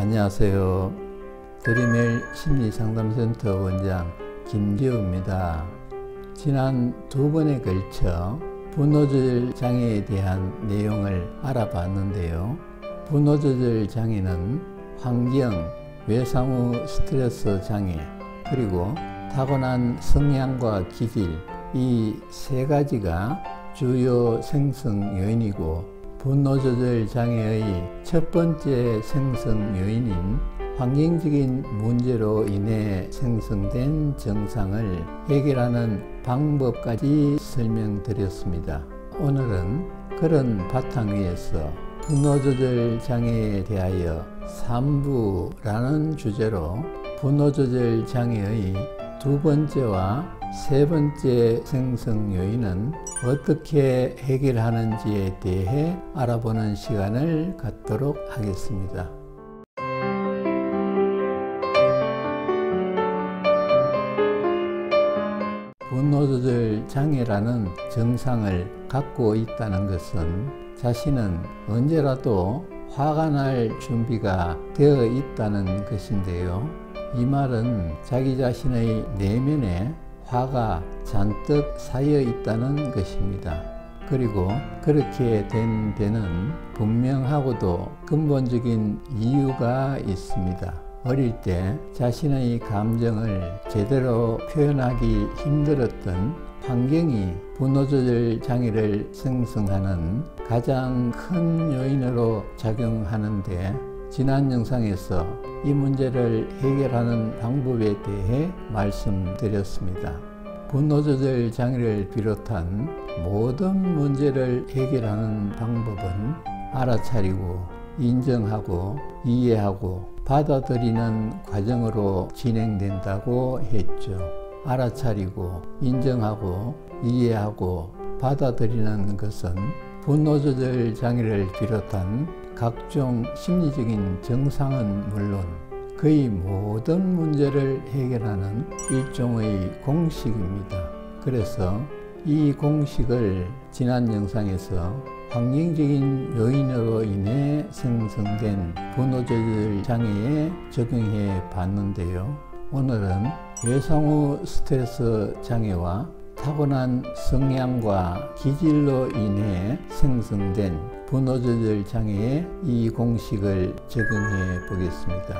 안녕하세요. 드림웰 심리상담센터 원장 김기우입니다. 지난 2번에 걸쳐 분노조절 장애에 대한 내용을 알아봤는데요. 분노조절 장애는 환경, 외상후 스트레스 장애, 그리고 타고난 성향과 기질, 이 세 가지가 주요 생성 요인이고, 분노조절 장애의 첫 번째 생성 요인인 환경적인 문제로 인해 생성된 증상을 해결하는 방법까지 설명드렸습니다. 오늘은 그런 바탕 위에서 분노조절 장애에 대하여 3부라는 주제로 분노조절 장애의 두 번째와 세 번째 생성 요인은 어떻게 해결하는지에 대해 알아보는 시간을 갖도록 하겠습니다. 분노조절 장애라는 증상을 갖고 있다는 것은 자신은 언제라도 화가 날 준비가 되어 있다는 것인데요. 이 말은 자기 자신의 내면에 화가 잔뜩 쌓여 있다는 것입니다. 그리고 그렇게 된 데는 분명하고도 근본적인 이유가 있습니다. 어릴 때 자신의 감정을 제대로 표현하기 힘들었던 환경이 분노조절 장애를 생성하는 가장 큰 요인으로 작용하는데, 지난 영상에서 이 문제를 해결하는 방법에 대해 말씀드렸습니다. 분노조절 장애를 비롯한 모든 문제를 해결하는 방법은 알아차리고 인정하고 이해하고 받아들이는 과정으로 진행된다고 했죠. 알아차리고 인정하고 이해하고 받아들이는 것은 분노조절 장애를 비롯한 각종 심리적인 증상은 물론 거의 모든 문제를 해결하는 일종의 공식입니다. 그래서 이 공식을 지난 영상에서 환경적인 요인으로 인해 생성된 분노조절 장애에 적용해 봤는데요. 오늘은 외상후 스트레스 장애와 타고난 성향과 기질로 인해 생성된 분노조절 장애에 이 공식을 적용해 보겠습니다.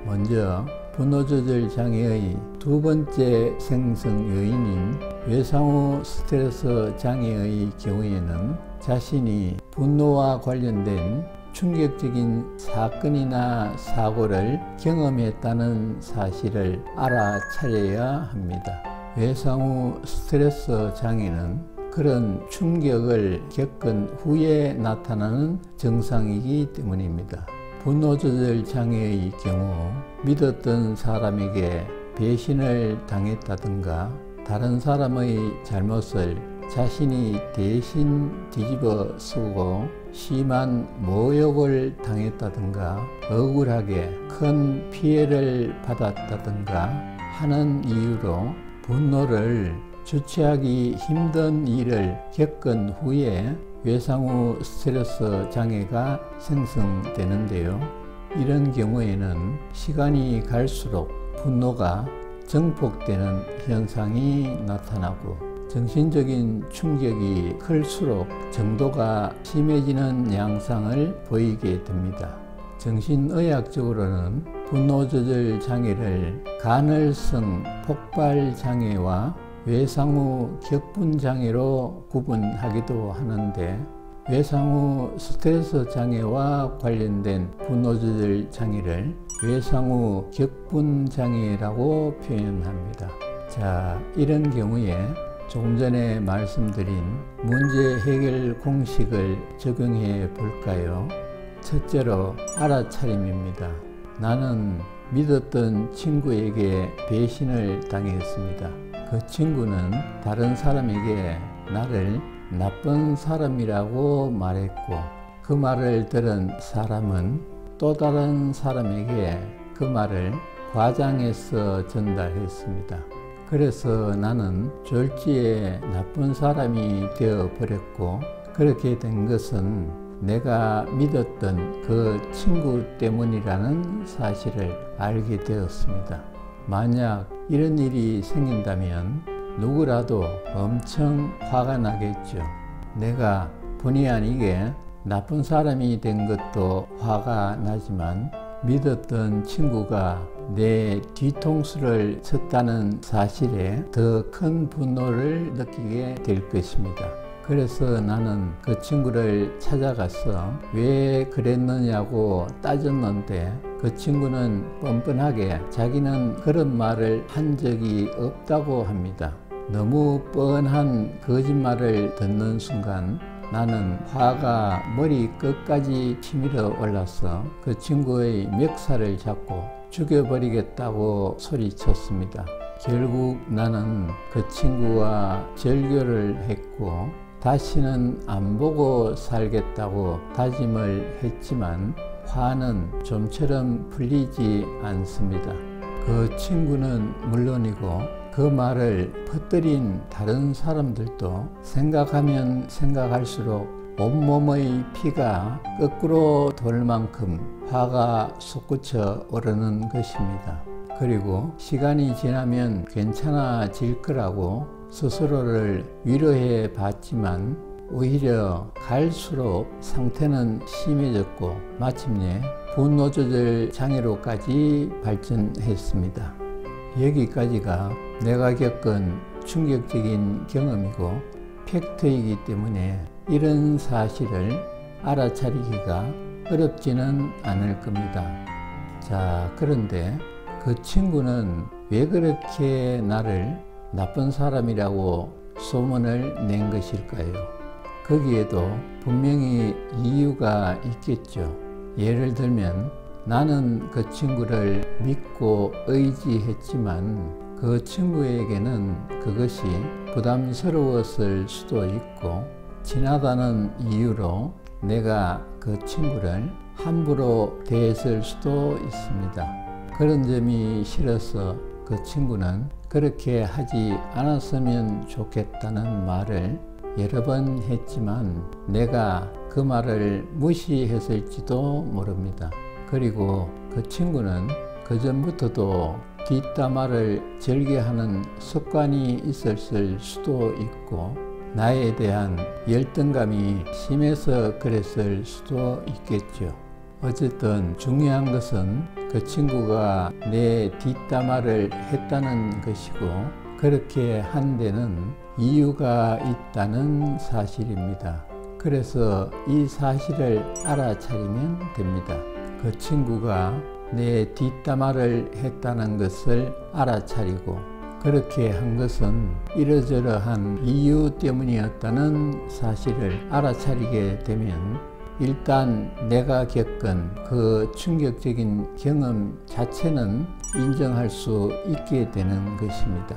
먼저 분노조절 장애의 두 번째 생성 요인인 외상후 스트레스 장애의 경우에는 자신이 분노와 관련된 충격적인 사건이나 사고를 경험했다는 사실을 알아차려야 합니다. 외상후 스트레스 장애는 그런 충격을 겪은 후에 나타나는 증상이기 때문입니다. 분노조절 장애의 경우 믿었던 사람에게 배신을 당했다든가, 다른 사람의 잘못을 자신이 대신 뒤집어 쓰고 심한 모욕을 당했다든가, 억울하게 큰 피해를 받았다든가 하는 이유로 분노를 주체하기 힘든 일을 겪은 후에 외상후 스트레스 장애가 생성되는데요. 이런 경우에는 시간이 갈수록 분노가 증폭되는 현상이 나타나고, 정신적인 충격이 클수록 정도가 심해지는 양상을 보이게 됩니다. 정신의학적으로는 분노조절 장애를 간헐성 폭발 장애와 외상후 격분 장애로 구분하기도 하는데, 외상후 스트레스 장애와 관련된 분노조절 장애를 외상후 격분 장애라고 표현합니다. 자, 이런 경우에 조금 전에 말씀드린 문제 해결 공식을 적용해 볼까요? 첫째로 알아차림입니다. 나는 믿었던 친구에게 배신을 당했습니다. 그 친구는 다른 사람에게 나를 나쁜 사람이라고 말했고, 그 말을 들은 사람은 또 다른 사람에게 그 말을 과장해서 전달했습니다. 그래서 나는 졸지에 나쁜 사람이 되어 버렸고, 그렇게 된 것은 내가 믿었던 그 친구 때문이라는 사실을 알게 되었습니다. 만약 이런 일이 생긴다면 누구라도 엄청 화가 나겠죠. 내가 본의 아니게 나쁜 사람이 된 것도 화가 나지만 믿었던 친구가 내 뒤통수를 쳤다는 사실에 더 큰 분노를 느끼게 될 것입니다. 그래서 나는 그 친구를 찾아가서 왜 그랬느냐고 따졌는데 그 친구는 뻔뻔하게 자기는 그런 말을 한 적이 없다고 합니다. 너무 뻔한 거짓말을 듣는 순간 나는 화가 머리 끝까지 치밀어 올라서 그 친구의 멱살을 잡고 죽여버리겠다고 소리쳤습니다. 결국 나는 그 친구와 절교를 했고 다시는 안 보고 살겠다고 다짐을 했지만 화는 좀처럼 풀리지 않습니다. 그 친구는 물론이고 그 말을 퍼뜨린 다른 사람들도 생각하면 생각할수록 온몸의 피가 거꾸로 돌 만큼 화가 솟구쳐 오르는 것입니다. 그리고 시간이 지나면 괜찮아질 거라고 스스로를 위로해 봤지만 오히려 갈수록 상태는 심해졌고 마침내 분노 조절 장애로까지 발전했습니다. 여기까지가 내가 겪은 충격적인 경험이고 팩트이기 때문에 이런 사실을 알아차리기가 어렵지는 않을 겁니다. 자, 그런데 그 친구는 왜 그렇게 나를 나쁜 사람이라고 소문을 낸 것일까요? 거기에도 분명히 이유가 있겠죠. 예를 들면 나는 그 친구를 믿고 의지했지만 그 친구에게는 그것이 부담스러웠을 수도 있고 지나가는 이유로 내가 그 친구를 함부로 대했을 수도 있습니다. 그런 점이 싫어서 그 친구는 그렇게 하지 않았으면 좋겠다는 말을 여러 번 했지만 내가 그 말을 무시했을지도 모릅니다. 그리고 그 친구는 그전부터도 뒷담화를 절개하는 습관이 있었을 수도 있고 나에 대한 열등감이 심해서 그랬을 수도 있겠죠. 어쨌든 중요한 것은 그 친구가 내 뒷담화를 했다는 것이고 그렇게 한 데는 이유가 있다는 사실입니다. 그래서 이 사실을 알아차리면 됩니다. 그 친구가 내 뒷담화를 했다는 것을 알아차리고 그렇게 한 것은 이러저러한 이유 때문이었다는 사실을 알아차리게 되면 일단 내가 겪은 그 충격적인 경험 자체는 인정할 수 있게 되는 것입니다.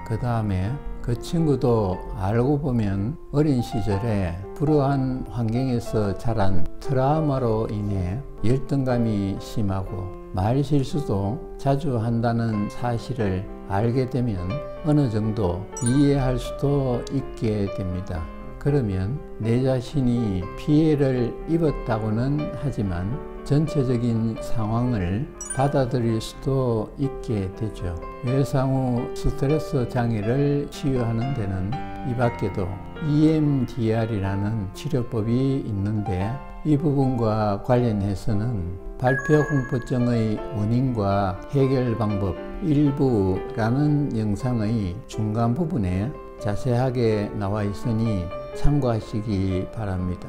그 다음에 그 친구도 알고 보면 어린 시절에 불우한 환경에서 자란 트라우마로 인해 열등감이 심하고 말실수도 자주 한다는 사실을 알게 되면 어느 정도 이해할 수도 있게 됩니다. 그러면 내 자신이 피해를 입었다고는 하지만 전체적인 상황을 받아들일 수도 있게 되죠. 외상후 스트레스 장애를 치유하는 데는 이 밖에도 EMDR이라는 치료법이 있는데 이 부분과 관련해서는 발표공포증의 원인과 해결 방법 일부라는 영상의 중간 부분에 자세하게 나와 있으니 참고하시기 바랍니다.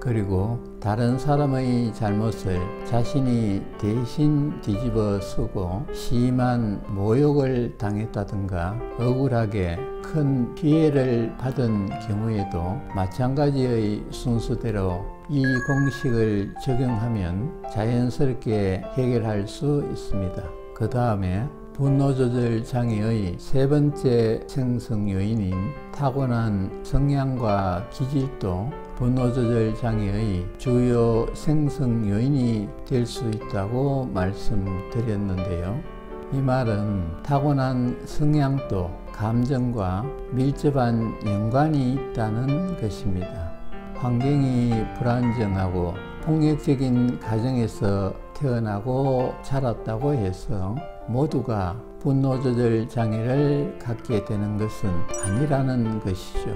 그리고 다른 사람의 잘못을 자신이 대신 뒤집어 쓰고 심한 모욕을 당했다든가 억울하게 큰 피해를 받은 경우에도 마찬가지의 순서대로 이 공식을 적용하면 자연스럽게 해결할 수 있습니다. 그 다음에 분노조절 장애의 세 번째 생성 요인인 타고난 성향과 기질도 분노조절 장애의 주요 생성 요인이 될 수 있다고 말씀드렸는데요. 이 말은 타고난 성향도 감정과 밀접한 연관이 있다는 것입니다. 환경이 불안정하고 폭력적인 가정에서 태어나고 자랐다고 해서 모두가 분노 조절 장애를 갖게 되는 것은 아니라는 것이죠.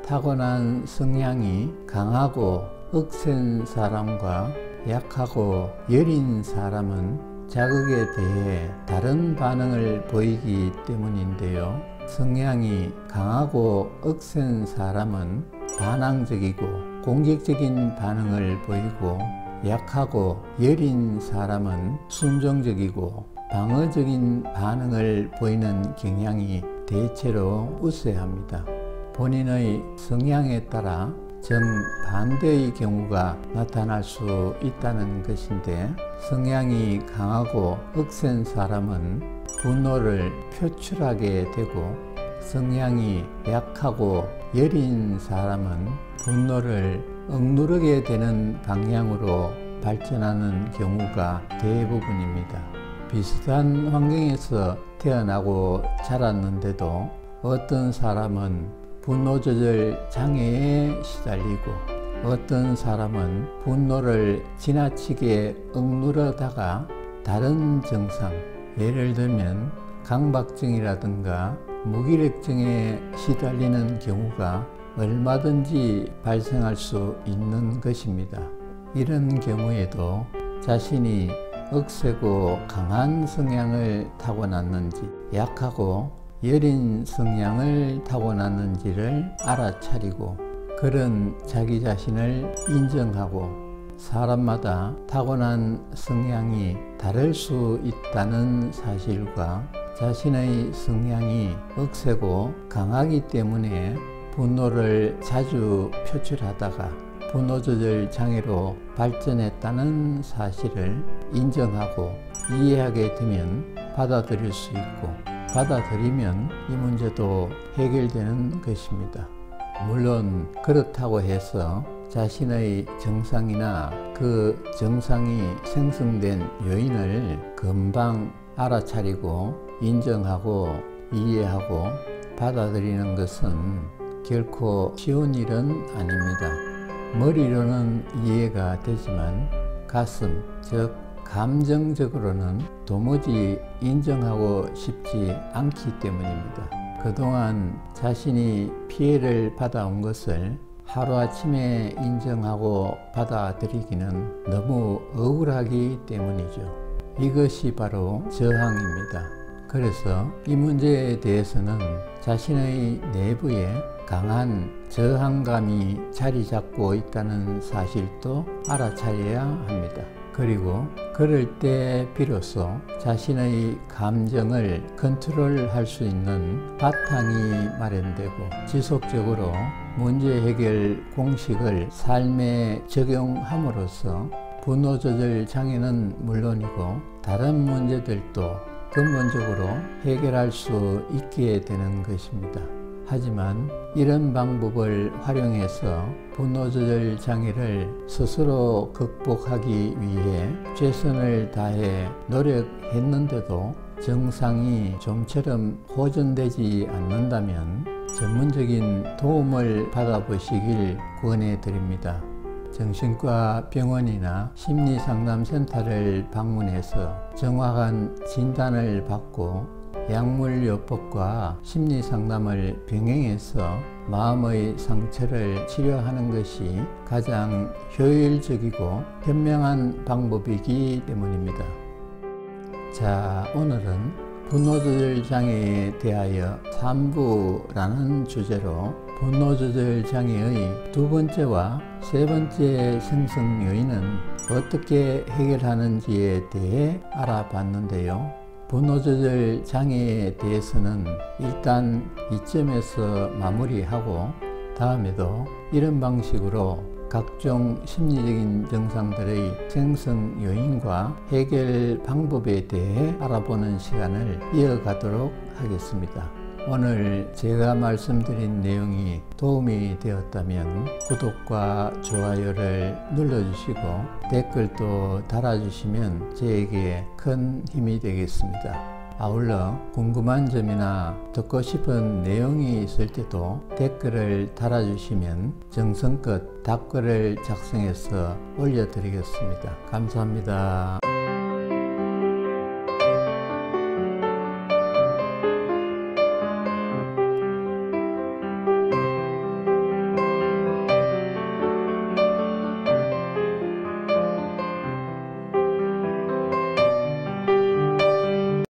타고난 성향이 강하고 억센 사람과 약하고 여린 사람은 자극에 대해 다른 반응을 보이기 때문인데요. 성향이 강하고 억센 사람은 반항적이고 공격적인 반응을 보이고, 약하고 여린 사람은 순종적이고 방어적인 반응을 보이는 경향이 대체로 우세합니다. 본인의 성향에 따라 정반대의 경우가 나타날 수 있다는 것인데, 성향이 강하고 억센 사람은 분노를 표출하게 되고, 성향이 약하고 여린 사람은 분노를 억누르게 되는 방향으로 발전하는 경우가 대부분입니다. 비슷한 환경에서 태어나고 자랐는데도 어떤 사람은 분노 조절 장애에 시달리고, 어떤 사람은 분노를 지나치게 억누르다가 다른 증상, 예를 들면 강박증이라든가 무기력증에 시달리는 경우가 얼마든지 발생할 수 있는 것입니다. 이런 경우에도 자신이 억세고 강한 성향을 타고났는지, 약하고 여린 성향을 타고났는지를 알아차리고, 그런 자기 자신을 인정하고, 사람마다 타고난 성향이 다를 수 있다는 사실과 자신의 성향이 억세고 강하기 때문에 분노를 자주 표출하다가 분노 조절 장애로 발전했다는 사실을 인정하고 이해하게 되면 받아들일 수 있고, 받아들이면 이 문제도 해결되는 것입니다. 물론 그렇다고 해서 자신의 정상이나 그 정상이 생성된 요인을 금방 알아차리고 인정하고 이해하고 받아들이는 것은 결코 쉬운 일은 아닙니다. 머리로는 이해가 되지만 가슴, 즉 감정적으로는 도무지 인정하고 싶지 않기 때문입니다. 그동안 자신이 피해를 받아온 것을 하루아침에 인정하고 받아들이기는 너무 억울하기 때문이죠. 이것이 바로 저항입니다. 그래서 이 문제에 대해서는 자신의 내부에 강한 저항감이 자리 잡고 있다는 사실도 알아차려야 합니다. 그리고 그럴 때 비로소 자신의 감정을 컨트롤할 수 있는 바탕이 마련되고, 지속적으로 문제 해결 공식을 삶에 적용함으로써 분노 조절 장애는 물론이고 다른 문제들도 근본적으로 해결할 수 있게 되는 것입니다. 하지만 이런 방법을 활용해서 분노 조절 장애를 스스로 극복하기 위해 최선을 다해 노력했는데도 증상이 좀처럼 호전되지 않는다면 전문적인 도움을 받아보시길 권해드립니다. 정신과 병원이나 심리상담센터를 방문해서 정확한 진단을 받고 약물요법과 심리상담을 병행해서 마음의 상처를 치료하는 것이 가장 효율적이고 현명한 방법이기 때문입니다. 자, 오늘은 분노조절 장애에 대하여 3부라는 주제로 분노조절 장애의 두 번째와 세 번째 생성 요인은 어떻게 해결하는지에 대해 알아봤는데요. 분노조절 장애에 대해서는 일단 이점에서 마무리하고 다음에도 이런 방식으로 각종 심리적인 증상들의 생성 요인과 해결 방법에 대해 알아보는 시간을 이어가도록 하겠습니다. 오늘 제가 말씀드린 내용이 도움이 되었다면 구독과 좋아요를 눌러주시고 댓글도 달아주시면 저에게 큰 힘이 되겠습니다. 아울러 궁금한 점이나 듣고 싶은 내용이 있을 때도 댓글을 달아주시면 정성껏 답글을 작성해서 올려드리겠습니다. 감사합니다.